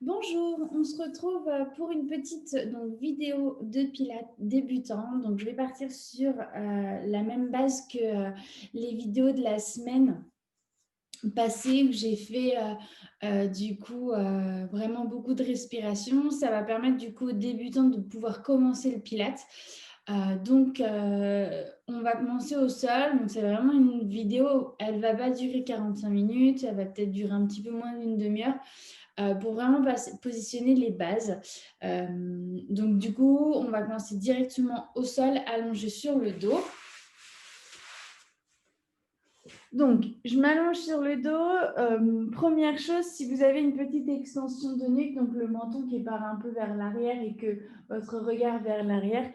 Bonjour, on se retrouve pour une petite vidéo de Pilates débutant. Donc, je vais partir sur la même base que les vidéos de la semaine passée où j'ai fait vraiment beaucoup de respiration. Ça va permettre du coup aux débutants de pouvoir commencer le Pilates. On va commencer au sol. Donc, c'est vraiment une vidéo, elle ne va pas durer 45 minutes, elle va peut-être durer un petit peu moins d'une demi-heure pour vraiment positionner les bases. Donc, du coup, on va commencer directement au sol, allongé sur le dos. Donc, je m'allonge sur le dos. Première chose, si vous avez une petite extension de nuque, donc le menton qui part un peu vers l'arrière et que votre regard vers l'arrière,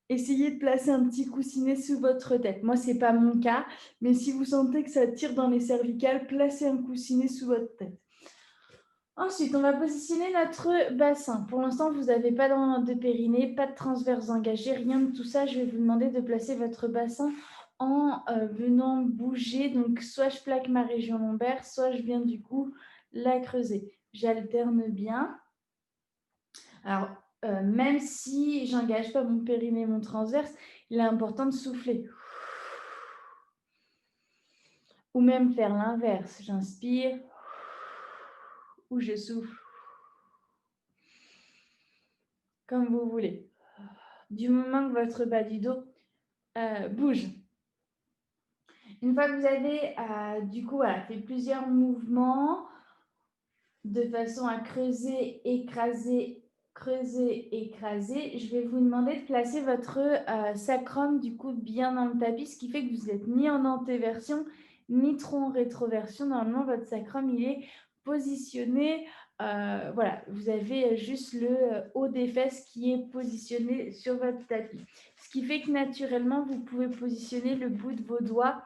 essayez de placer un petit coussinet sous votre tête. Moi, ce n'est pas mon cas, mais si vous sentez que ça tire dans les cervicales, placez un coussinet sous votre tête. Ensuite, on va positionner notre bassin. Pour l'instant, vous n'avez pas de périnée, pas de transverse engagé, rien de tout ça. Je vais vous demander de placer votre bassin en venant bouger. Donc, soit je plaque ma région lombaire, soit je viens du coup la creuser. J'alterne bien. Alors, même si je n'engage pas mon périnée, mon transverse, il est important de souffler. Ou même faire l'inverse. J'inspire ou je souffle. Comme vous voulez. Du moment que votre bas du dos bouge. Une fois que vous avez fait plusieurs mouvements de façon à creuser, écraser, je vais vous demander de placer votre sacrum du coup bien dans le tapis, ce qui fait que vous n'êtes ni en antéversion ni trop en rétroversion. Normalement, votre sacrum il est positionné. Voilà, vous avez juste le haut des fesses qui est positionné sur votre tapis. Ce qui fait que naturellement, vous pouvez positionner le bout de vos doigts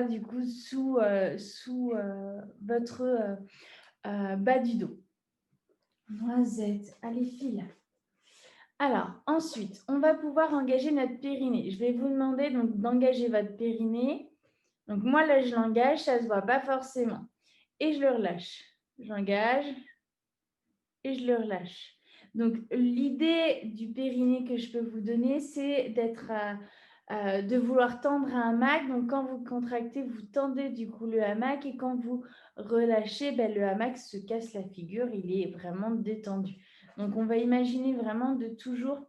du coup sous votre bas du dos. Noisette, allez file. Alors ensuite, on va pouvoir engager notre périnée. Je vais vous demander donc d'engager votre périnée. Donc moi là je l'engage, ça se voit pas forcément. Et je le relâche. J'engage et je le relâche. Donc l'idée du périnée que je peux vous donner, c'est de vouloir tendre un hamac. Donc quand vous contractez, vous tendez du coup le hamac et quand vous relâchez, le hamac se casse la figure, il est vraiment détendu. Donc on va imaginer vraiment de toujours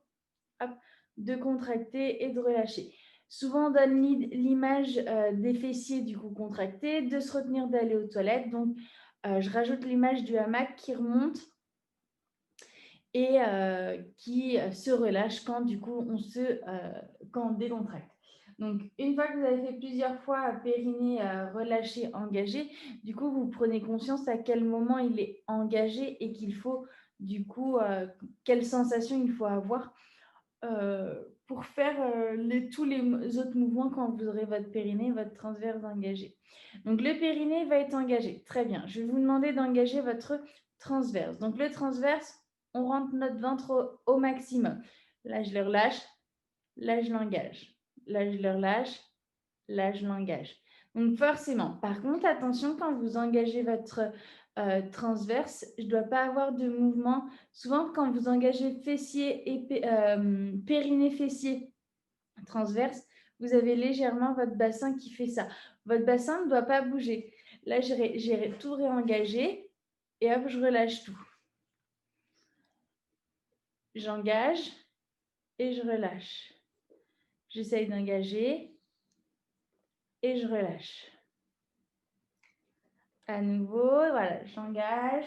de contracter et de relâcher. Souvent on donne l'image des fessiers du coup contractés, de se retenir d'aller aux toilettes. Donc je rajoute l'image du hamac qui remonte et qui se relâche quand du coup quand on décontracte. Donc une fois que vous avez fait plusieurs fois périnée relâché, engagé, du coup vous prenez conscience à quel moment il est engagé et qu'il faut du coup quelle sensation il faut avoir pour faire tous les autres mouvements quand vous aurez votre périnée, votre transverse engagé. Donc le périnée va être engagé. Très bien. Je vais vous demander d'engager votre transverse. Donc le transverse, on rentre notre ventre au maximum. Là, je le relâche. Là, je l'engage. Là, je le relâche. Là, je l'engage. Donc forcément. Par contre, attention, quand vous engagez votre transverse, je ne dois pas avoir de mouvement. Souvent, quand vous engagez fessier et périnée fessier transverse, vous avez légèrement votre bassin qui fait ça. Votre bassin ne doit pas bouger. Là, j'ai tout réengagé et hop, je relâche tout. J'engage et je relâche. J'essaye d'engager et je relâche. À nouveau, voilà, j'engage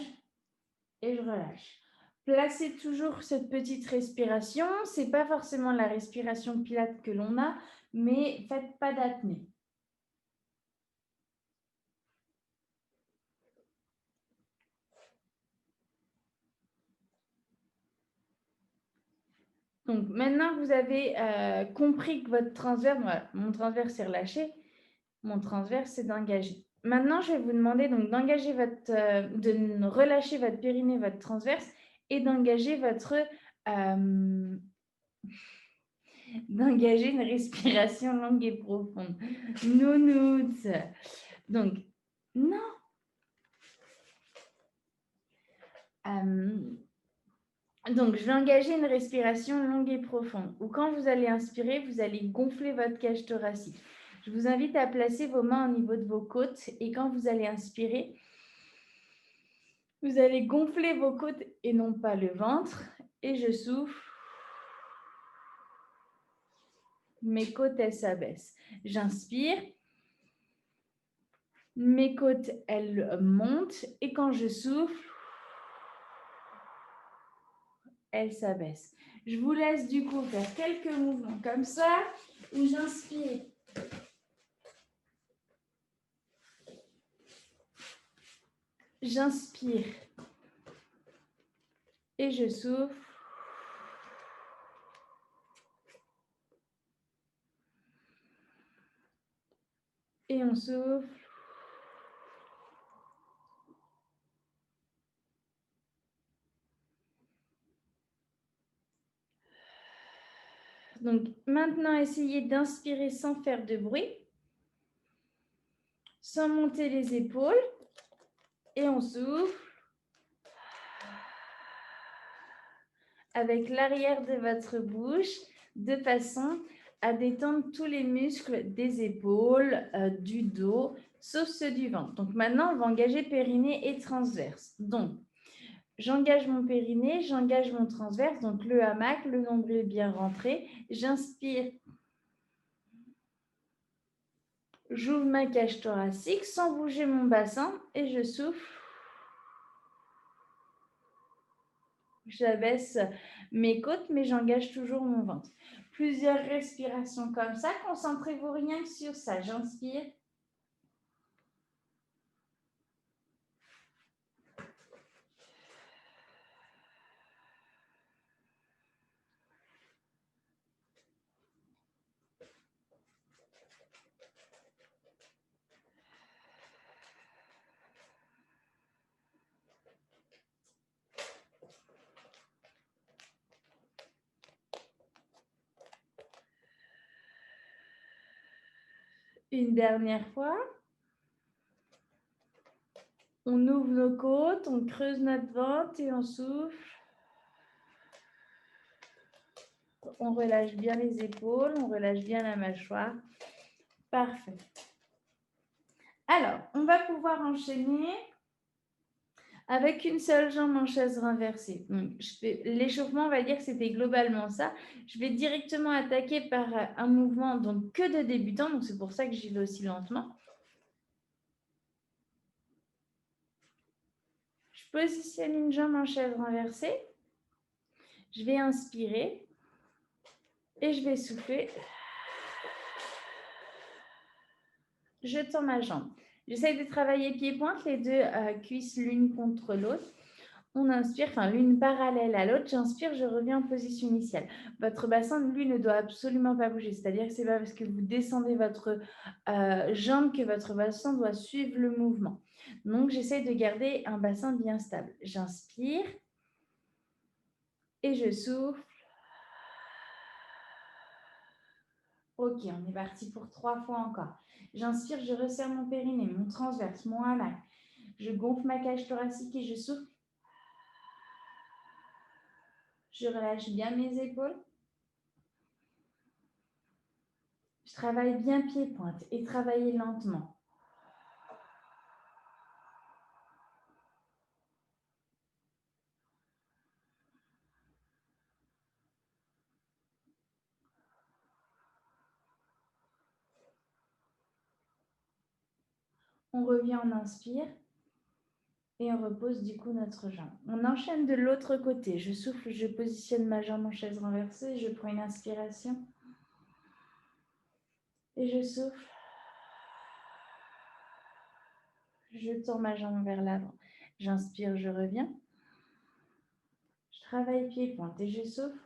et je relâche. Placez toujours cette petite respiration. Ce n'est pas forcément la respiration Pilates que l'on a, mais faites pas d'apnée. Donc maintenant que vous avez compris que votre transverse, voilà, mon transverse est relâché, mon transverse c'est d'engager. Maintenant, je vais vous demander donc d'engager de relâcher votre périnée, votre transverse et d'engager d'engager une respiration longue et profonde. Nounours. Donc, non. Donc, je vais engager une respiration longue et profonde, où quand vous allez inspirer, vous allez gonfler votre cage thoracique. Je vous invite à placer vos mains au niveau de vos côtes et quand vous allez inspirer, vous allez gonfler vos côtes et non pas le ventre. Et je souffle. Mes côtes, elles s'abaissent. J'inspire. Mes côtes, elles montent. Et quand je souffle, elles s'abaissent. Je vous laisse du coup faire quelques mouvements comme ça, où j'inspire. J'inspire. Et je souffle. Et on souffle. Donc maintenant, essayez d'inspirer sans faire de bruit, sans monter les épaules. Et on souffle avec l'arrière de votre bouche de façon à détendre tous les muscles des épaules, du dos, sauf ceux du ventre. Donc maintenant, on va engager périnée et transverse. Donc, j'engage mon périnée, j'engage mon transverse, donc le hamac, le nombril bien rentré. J'inspire. J'ouvre ma cage thoracique sans bouger mon bassin et je souffle. J'abaisse mes côtes, mais j'engage toujours mon ventre. Plusieurs respirations comme ça. Concentrez-vous rien que sur ça. J'inspire. Une dernière fois. On ouvre nos côtes, on creuse notre ventre et on souffle. On relâche bien les épaules, on relâche bien la mâchoire. Parfait. Alors, on va pouvoir enchaîner avec une seule jambe en chaise renversée. L'échauffement, on va dire que c'était globalement ça. Je vais directement attaquer par un mouvement donc que de débutant, donc c'est pour ça que j'y vais aussi lentement. Je positionne une jambe en chaise renversée. Je vais inspirer et je vais souffler. Je tends ma jambe. J'essaie de travailler pied-pointe, les deux cuisses l'une contre l'autre. On inspire, enfin l'une parallèle à l'autre. J'inspire, je reviens en position initiale. Votre bassin, lui, ne doit absolument pas bouger. C'est-à-dire que ce n'est pas parce que vous descendez votre jambe que votre bassin doit suivre le mouvement. Donc, j'essaie de garder un bassin bien stable. J'inspire et je souffle. Ok, on est parti pour 3 fois encore. J'inspire, je resserre mon périnée, mon transverse, mon hamac. Je gonfle ma cage thoracique et je souffle. Je relâche bien mes épaules. Je travaille bien pied-pointe et travailler lentement. On revient, on inspire et on repose du coup notre jambe. On enchaîne de l'autre côté. Je souffle, je positionne ma jambe en chaise renversée. Je prends une inspiration et je souffle. Je tends ma jambe vers l'avant. J'inspire, je reviens. Je travaille pied-pointe et je souffle.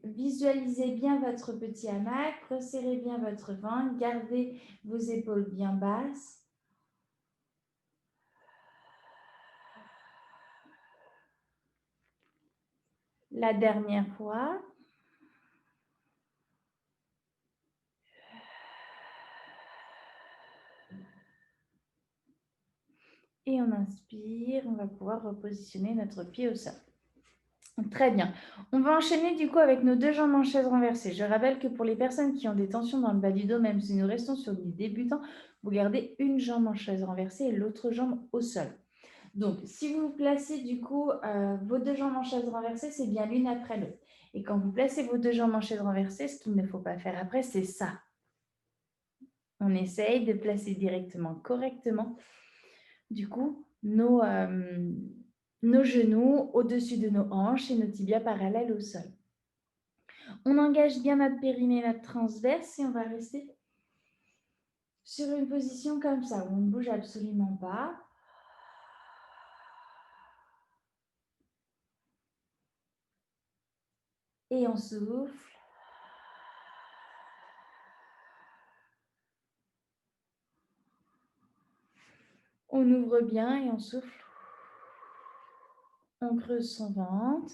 Visualisez bien votre petit hamac, resserrez bien votre ventre, gardez vos épaules bien basses. La dernière fois. Et on inspire, on va pouvoir repositionner notre pied au sol. Très bien. On va enchaîner du coup avec nos deux jambes en chaise renversée. Je rappelle que pour les personnes qui ont des tensions dans le bas du dos, même si nous restons sur des débutants, vous gardez une jambe en chaise renversée et l'autre jambe au sol. Donc, si vous placez du coup vos deux jambes en chaise renversée, c'est bien l'une après l'autre. Et quand vous placez vos deux jambes en chaise renversée, ce qu'il ne faut pas faire après, c'est ça. On essaye de placer directement, correctement, du coup, nos genoux au-dessus de nos hanches et nos tibias parallèles au sol. On engage bien notre périnée, notre transverse et on va rester sur une position comme ça, où on ne bouge absolument pas. Et on souffle. On ouvre bien et on souffle. On creuse son ventre.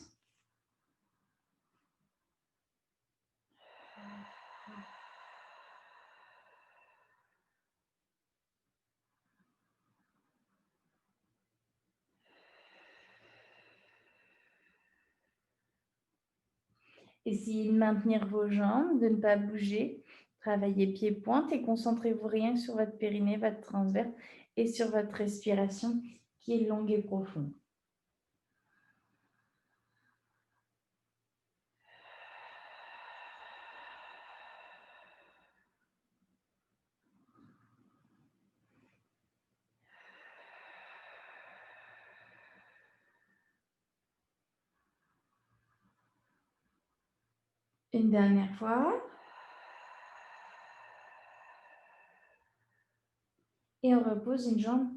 Essayez de maintenir vos jambes, de ne pas bouger. Travaillez pied-pointe et concentrez-vous rien que sur votre périnée, votre transverse et sur votre respiration qui est longue et profonde. Une dernière fois. Et on repose une jambe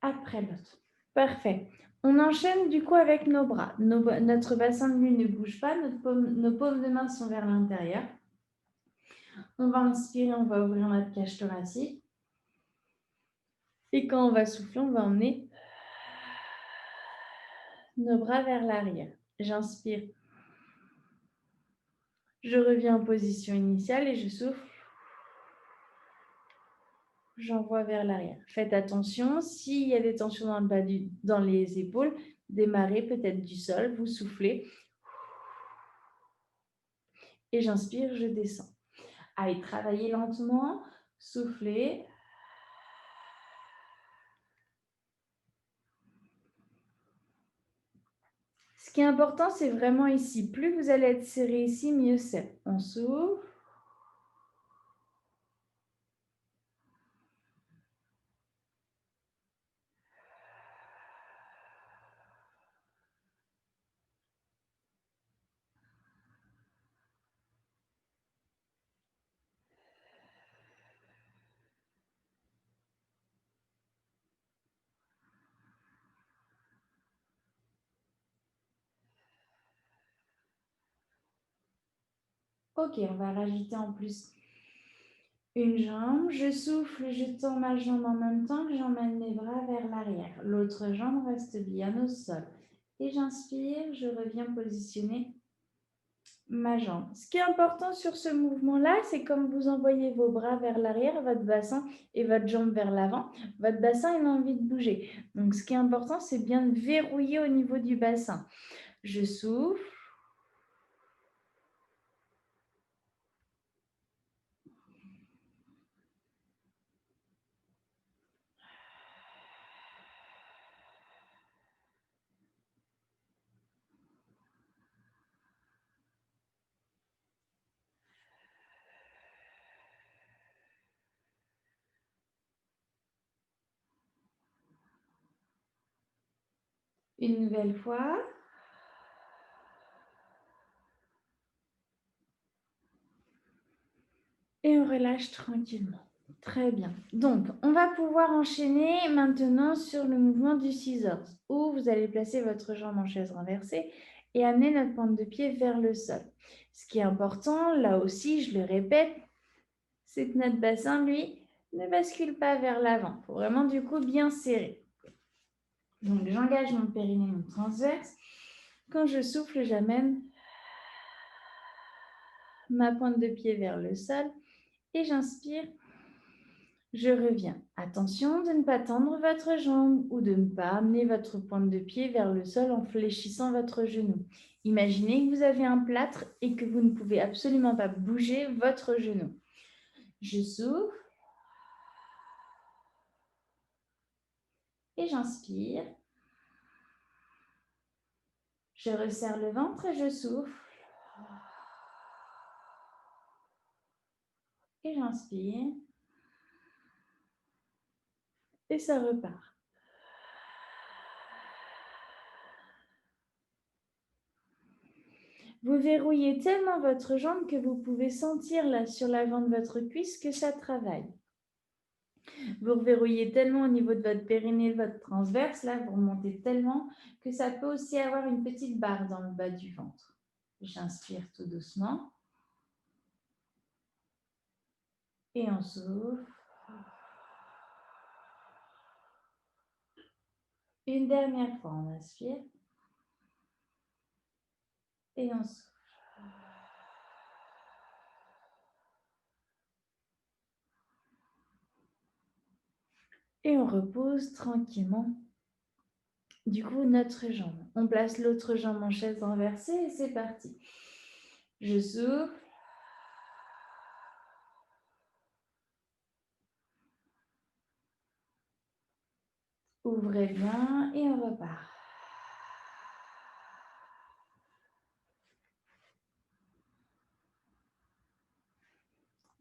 après l'autre. Parfait. On enchaîne du coup avec nos bras. Notre bassin de nuit ne bouge pas, nos paumes de main sont vers l'intérieur. On va inspirer, on va ouvrir notre cage thoracique. Et quand on va souffler, on va emmener nos bras vers l'arrière. J'inspire. Je reviens en position initiale et je souffle. J'envoie vers l'arrière. Faites attention, s'il y a des tensions dans le bas dans les épaules, démarrez peut-être du sol, vous soufflez. Et j'inspire, je descends. Allez, travaillez lentement, soufflez. Ce qui est important, c'est vraiment ici. Plus vous allez être serré ici, mieux c'est. On souffle. Ok, on va rajouter en plus une jambe. Je souffle, je tends ma jambe en même temps que j'emmène mes bras vers l'arrière. L'autre jambe reste bien au sol. Et j'inspire, je reviens positionner ma jambe. Ce qui est important sur ce mouvement-là, c'est comme vous envoyez vos bras vers l'arrière, votre bassin et votre jambe vers l'avant, votre bassin il a envie de bouger. Donc ce qui est important, c'est bien de verrouiller au niveau du bassin. Je souffle. Une nouvelle fois. Et on relâche tranquillement. Très bien. Donc, on va pouvoir enchaîner maintenant sur le mouvement du scissors, où vous allez placer votre jambe en chaise renversée et amener notre pointe de pied vers le sol. Ce qui est important, là aussi, je le répète, c'est que notre bassin, lui, ne bascule pas vers l'avant. Il faut vraiment, du coup, bien serrer. Donc, j'engage mon périnée, mon transverse. Quand je souffle, j'amène ma pointe de pied vers le sol et j'inspire. Je reviens. Attention de ne pas tendre votre jambe ou de ne pas amener votre pointe de pied vers le sol en fléchissant votre genou. Imaginez que vous avez un plâtre et que vous ne pouvez absolument pas bouger votre genou. Je souffle et j'inspire. Je resserre le ventre et je souffle. Et j'inspire. Et ça repart. Vous verrouillez tellement votre jambe que vous pouvez sentir là sur l'avant de votre cuisse que ça travaille. Vous verrouillez tellement au niveau de votre périnée, de votre transverse, là, vous remontez tellement que ça peut aussi avoir une petite barre dans le bas du ventre. J'inspire tout doucement. Et on souffle. Une dernière fois, on inspire. Et on souffle. Et on repose tranquillement. Du coup, notre jambe. On place l'autre jambe en chaise renversée et c'est parti. Je souffle. Ouvrez bien et on repart.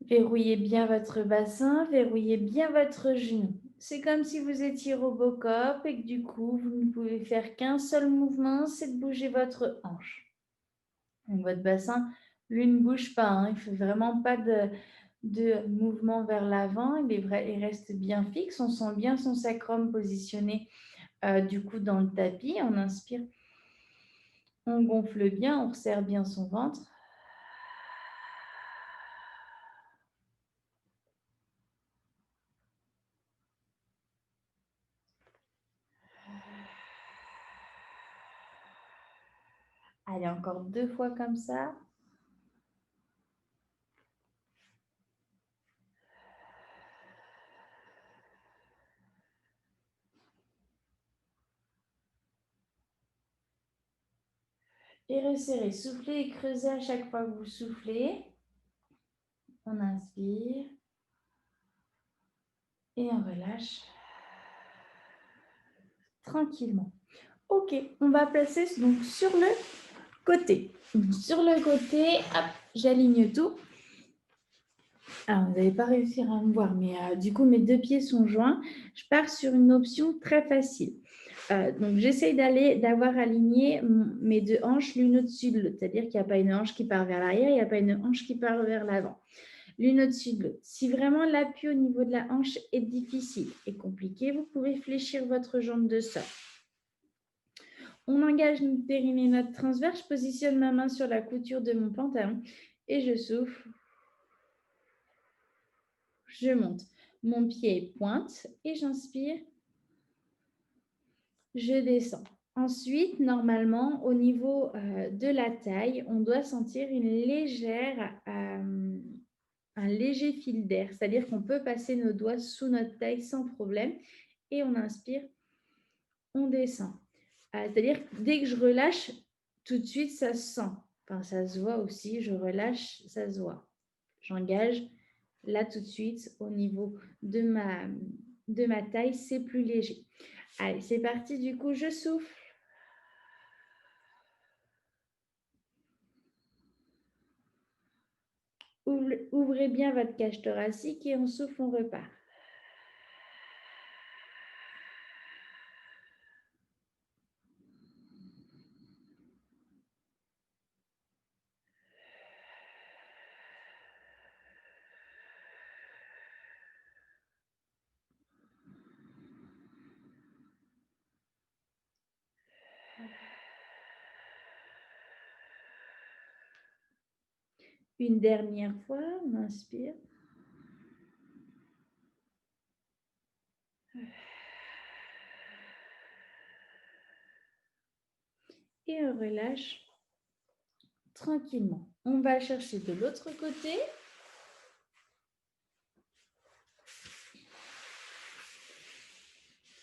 Verrouillez bien votre bassin, verrouillez bien votre genou. C'est comme si vous étiez Robocop et que du coup, vous ne pouvez faire qu'un seul mouvement, c'est de bouger votre hanche. Donc, votre bassin, lui, ne bouge pas. Il ne fait vraiment pas de mouvement vers l'avant. Il reste bien fixe. On sent bien son sacrum positionné du coup dans le tapis. On inspire, on gonfle bien, on resserre bien son ventre. Allez, encore 2 fois comme ça. Et resserrez, soufflez et creusez à chaque fois que vous soufflez. On inspire. Et on relâche. Tranquillement. Ok, on va placer donc sur le côté. Sur le côté, hop, j'aligne tout. Alors, vous n'allez pas réussir à me voir, mais du coup, mes 2 pieds sont joints. Je pars sur une option très facile. Donc, j'essaye d'avoir aligné mes 2 hanches l'une au-dessus de l'autre. C'est-à-dire qu'il n'y a pas une hanche qui part vers l'arrière, il n'y a pas une hanche qui part vers l'avant. L'une au-dessus de l'autre. Si vraiment l'appui au niveau de la hanche est difficile et compliqué, vous pouvez fléchir votre jambe de sol. On engage notre périnée, notre transverse. Je positionne ma main sur la couture de mon pantalon et je souffle. Je monte. Mon pied pointe et j'inspire. Je descends. Ensuite, normalement, au niveau de la taille, on doit sentir un léger fil d'air. C'est-à-dire qu'on peut passer nos doigts sous notre taille sans problème. Et on inspire, on descend. C'est-à-dire que dès que je relâche, tout de suite, ça se sent. Enfin, ça se voit aussi. Je relâche, ça se voit. J'engage. Là, tout de suite, au niveau de ma taille, c'est plus léger. Allez, c'est parti. Du coup, je souffle. Ouvrez bien votre cage thoracique et on souffle, on repart. Une dernière fois, on inspire. Et on relâche tranquillement. On va chercher de l'autre côté.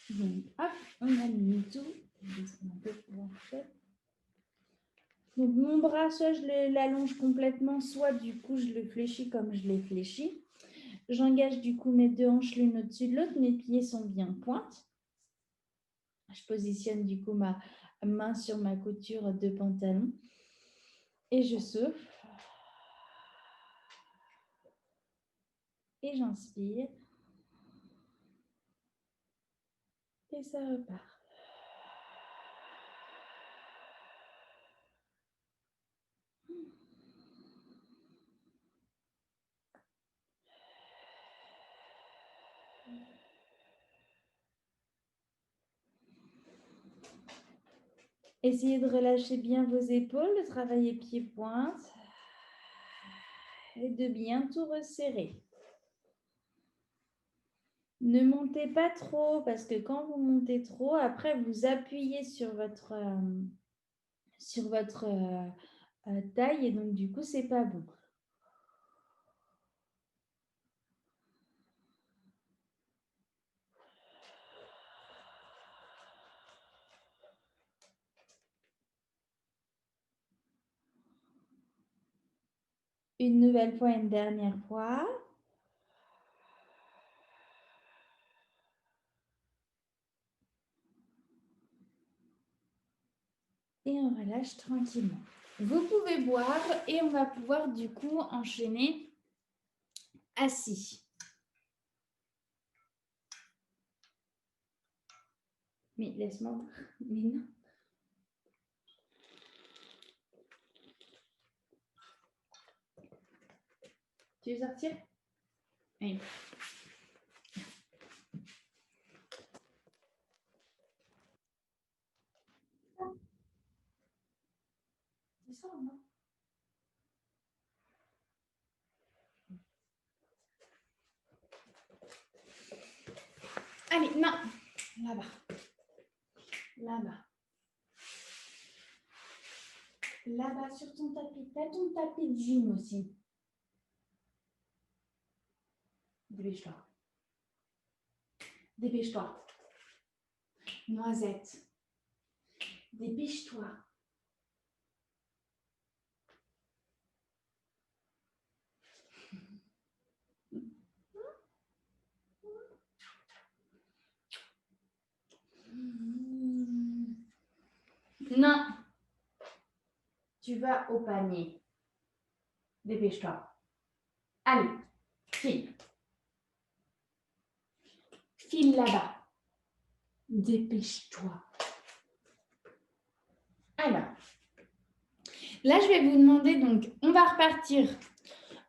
Donc, hop, on aligne tout. Donc, mon bras, soit je l'allonge complètement, soit du coup, je le fléchis comme je l'ai fléchi. J'engage du coup mes deux hanches l'une au-dessus de l'autre. Mes pieds sont bien pointes. Je positionne du coup ma main sur ma couture de pantalon. Et je souffle. Et j'inspire. Et ça repart. Essayez de relâcher bien vos épaules, de travailler pieds-pointes et de bien tout resserrer. Ne montez pas trop parce que quand vous montez trop, après vous appuyez sur votre taille et donc du coup, c'est pas bon. Une nouvelle fois, une dernière fois. Et on relâche tranquillement. Vous pouvez boire et on va pouvoir du coup enchaîner assis. Mais laisse-moi. Mais non. Tu veux sortir? Oui. C'est ça, non? Allez, non. Là-bas. Là-bas. Là-bas sur ton tapis. T'as ton tapis de gym aussi. Dépêche-toi. Dépêche-toi. Noisette. Dépêche-toi. Non. Tu vas au panier. Dépêche-toi. Allez, file. File là-bas. Dépêche-toi. Alors, là, je vais vous demander, donc, on va repartir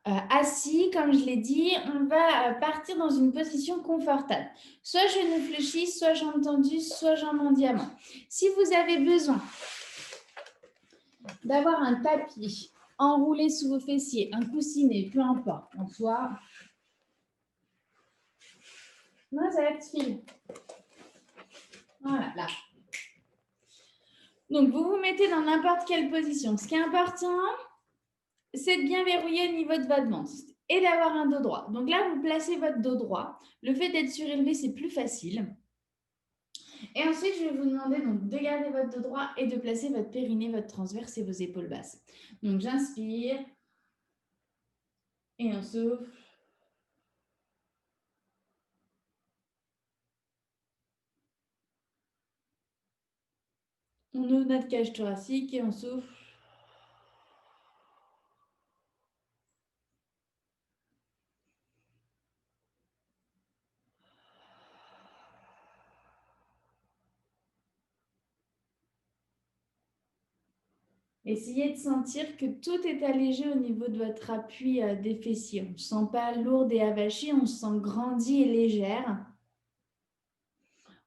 assis, comme je l'ai dit, on va partir dans une position confortable. Soit genoux fléchis, soit jambes tendues, soit jambes en diamant. Si vous avez besoin d'avoir un tapis enroulé sous vos fessiers, un coussinet, peu importe, en soi. Noisette, file. Voilà, là. Donc, vous vous mettez dans n'importe quelle position. Ce qui est important, c'est de bien verrouiller au niveau de votre ventre et d'avoir un dos droit. Donc là, vous placez votre dos droit. Le fait d'être surélevé, c'est plus facile. Et ensuite, je vais vous demander donc, de garder votre dos droit et de placer votre périnée, votre transverse et vos épaules basses. Donc, j'inspire et on souffle. On ouvre notre cage thoracique et on souffle. Essayez de sentir que tout est allégé au niveau de votre appui des fessiers. On ne se sent pas lourde et avachie, on se sent grandie et légère.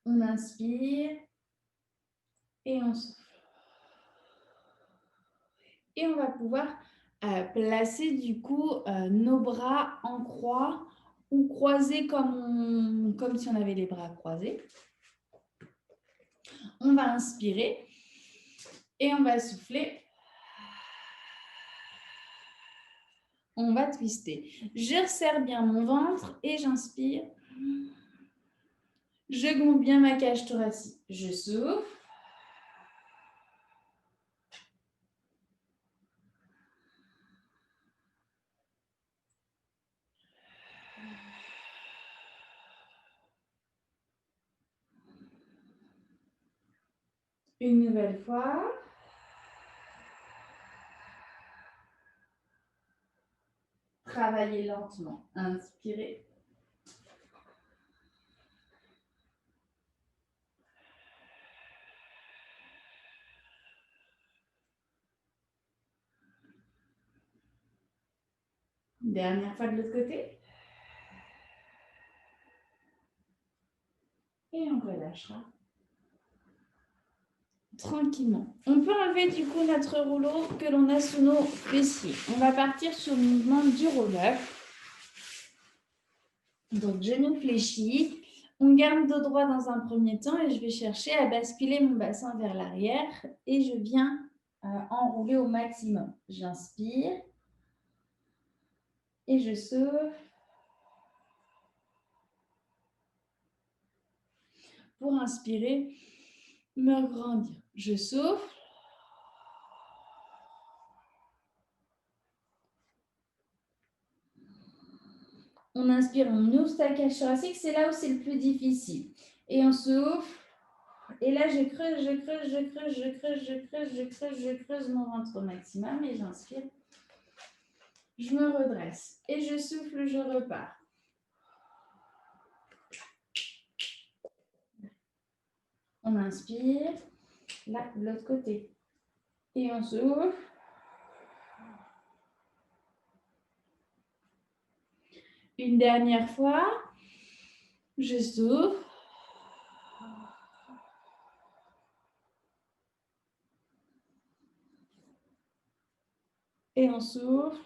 On inspire et on souffle. Et on va pouvoir placer du coup nos bras en croix ou croisés comme si on avait les bras croisés. On va inspirer. Et on va souffler. On va twister. Je resserre bien mon ventre et j'inspire. Je gonfle bien ma cage thoracique. Je souffle. Une nouvelle fois. Travaillez lentement. Inspirez. Dernière fois de l'autre côté. Et on relâchera. Tranquillement. On peut enlever du coup notre rouleau que l'on a sous nos fessiers. On va partir sur le mouvement du roller. Donc, genou fléchi. On garde dos droit dans un premier temps et je vais chercher à basculer mon bassin vers l'arrière et je viens enrouler au maximum. J'inspire et je souffle. Pour inspirer, me grandir. Je souffle. On inspire, on ouvre sa cage thoracique, c'est là où c'est le plus difficile. Et on souffle. Et là, je creuse, je creuse, je creuse, je creuse, je creuse, je creuse, je creuse mon ventre au maximum et j'inspire. Je me redresse et je souffle, je repars. On inspire, là, de l'autre côté. Et on souffle. Une dernière fois. Je souffle. Et on souffle.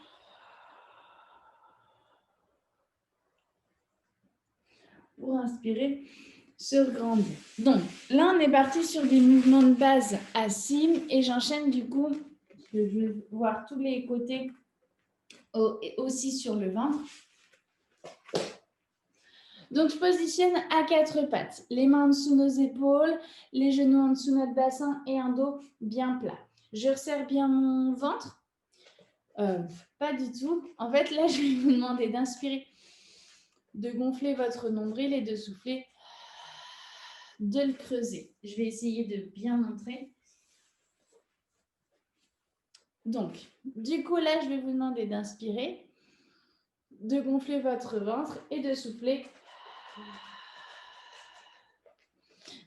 Pour inspirer, se grandir. Donc, là, on est parti sur des mouvements de base à cime et j'enchaîne du coup. Je vais voir tous les côtés aussi sur le ventre. Donc, je positionne à quatre pattes. Les mains en dessous nos épaules, les genoux en dessous notre bassin et un dos bien plat. Je resserre bien mon ventre. Pas du tout. En fait, là, je vais vous demander d'inspirer, de gonfler votre nombril et de souffler, de le creuser. Je vais essayer de bien montrer. Donc, du coup, là, je vais vous demander d'inspirer, de gonfler votre ventre et de souffler,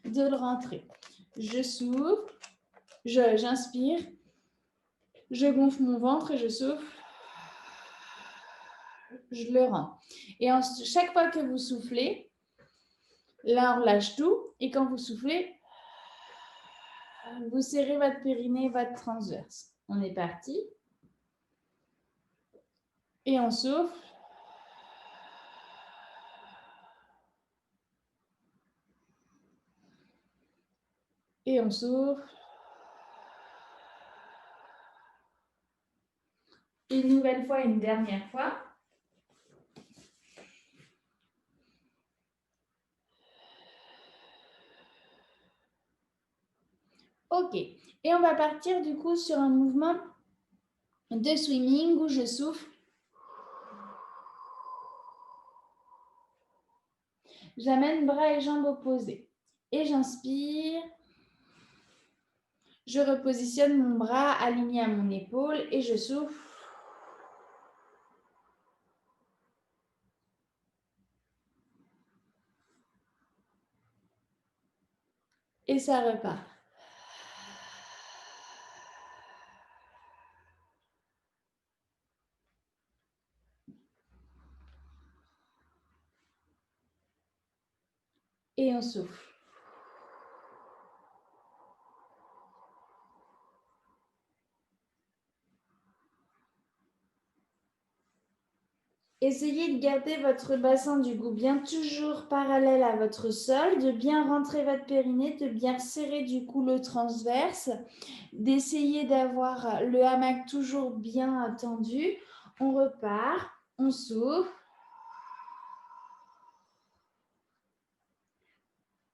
de le rentrer. Je souffle, j'inspire, je gonfle mon ventre et je souffle, je le rends. Et chaque fois que vous soufflez, là, on relâche tout. Et quand vous soufflez, vous serrez votre périnée, votre transverse. On est parti. Et on souffle. Et on souffle. Une nouvelle fois, une dernière fois. Ok. Et on va partir du coup sur un mouvement de swimming où je souffle. J'amène bras et jambes opposés. Et j'inspire. Je repositionne mon bras aligné à mon épaule et je souffle. Et ça repart. Et on souffle. Essayez de garder votre bassin du coup bien toujours parallèle à votre sol, de bien rentrer votre périnée, de bien serrer du coup le transverse, d'essayer d'avoir le hamac toujours bien tendu. On repart, on souffle.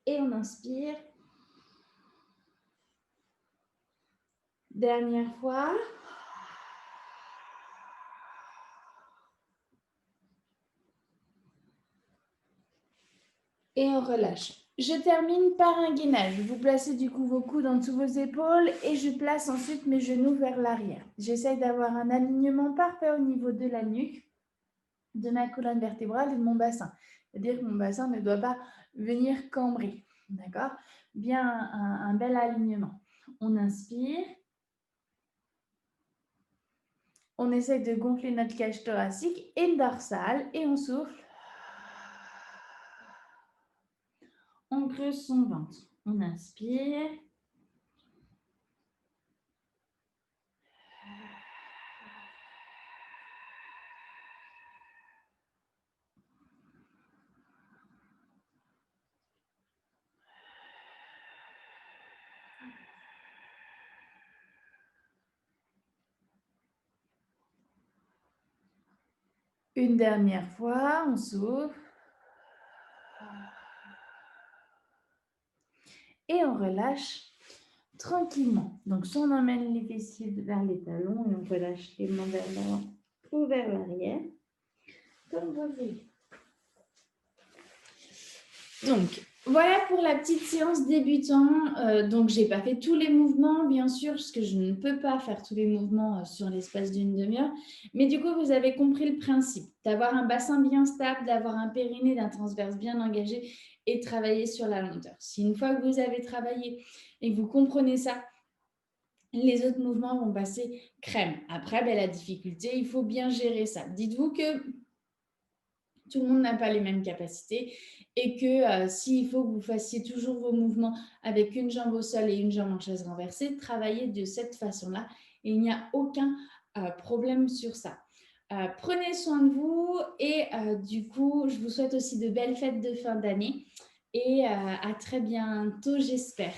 Et on inspire. Dernière fois. Et on relâche. Je termine par un gainage. Vous placez du coup vos coudes en dessous vos épaules et je place ensuite mes genoux vers l'arrière. J'essaie d'avoir un alignement parfait au niveau de la nuque, de ma colonne vertébrale et de mon bassin. C'est-à-dire que mon bassin ne doit pas venir cambrer. D'accord? Bien un bel alignement. On inspire. On essaie de gonfler notre cage thoracique et dorsale et on souffle. On creuse son ventre. On inspire. Une dernière fois, on souffle. Et on relâche tranquillement. Donc, soit on emmène les fessiers vers les talons et on relâche les mains vers l'avant ou vers l'arrière, comme vous voulez. Donc, voilà pour la petite séance débutant. Donc, je n'ai pas fait tous les mouvements, bien sûr, parce que je ne peux pas faire tous les mouvements sur l'espace d'une demi-heure. Mais du coup, vous avez compris le principe d'avoir un bassin bien stable, d'avoir un périnée d'un transverse bien engagé et travailler sur la lenteur. Si une fois que vous avez travaillé et que vous comprenez ça, les autres mouvements vont passer crème. Après, la difficulté, il faut bien gérer ça. Dites-vous que tout le monde n'a pas les mêmes capacités et que s'il faut que vous fassiez toujours vos mouvements avec une jambe au sol et une jambe en chaise renversée, travaillez de cette façon-là et il n'y a aucun problème sur ça. Prenez soin de vous et du coup, je vous souhaite aussi de belles fêtes de fin d'année et à très bientôt, j'espère.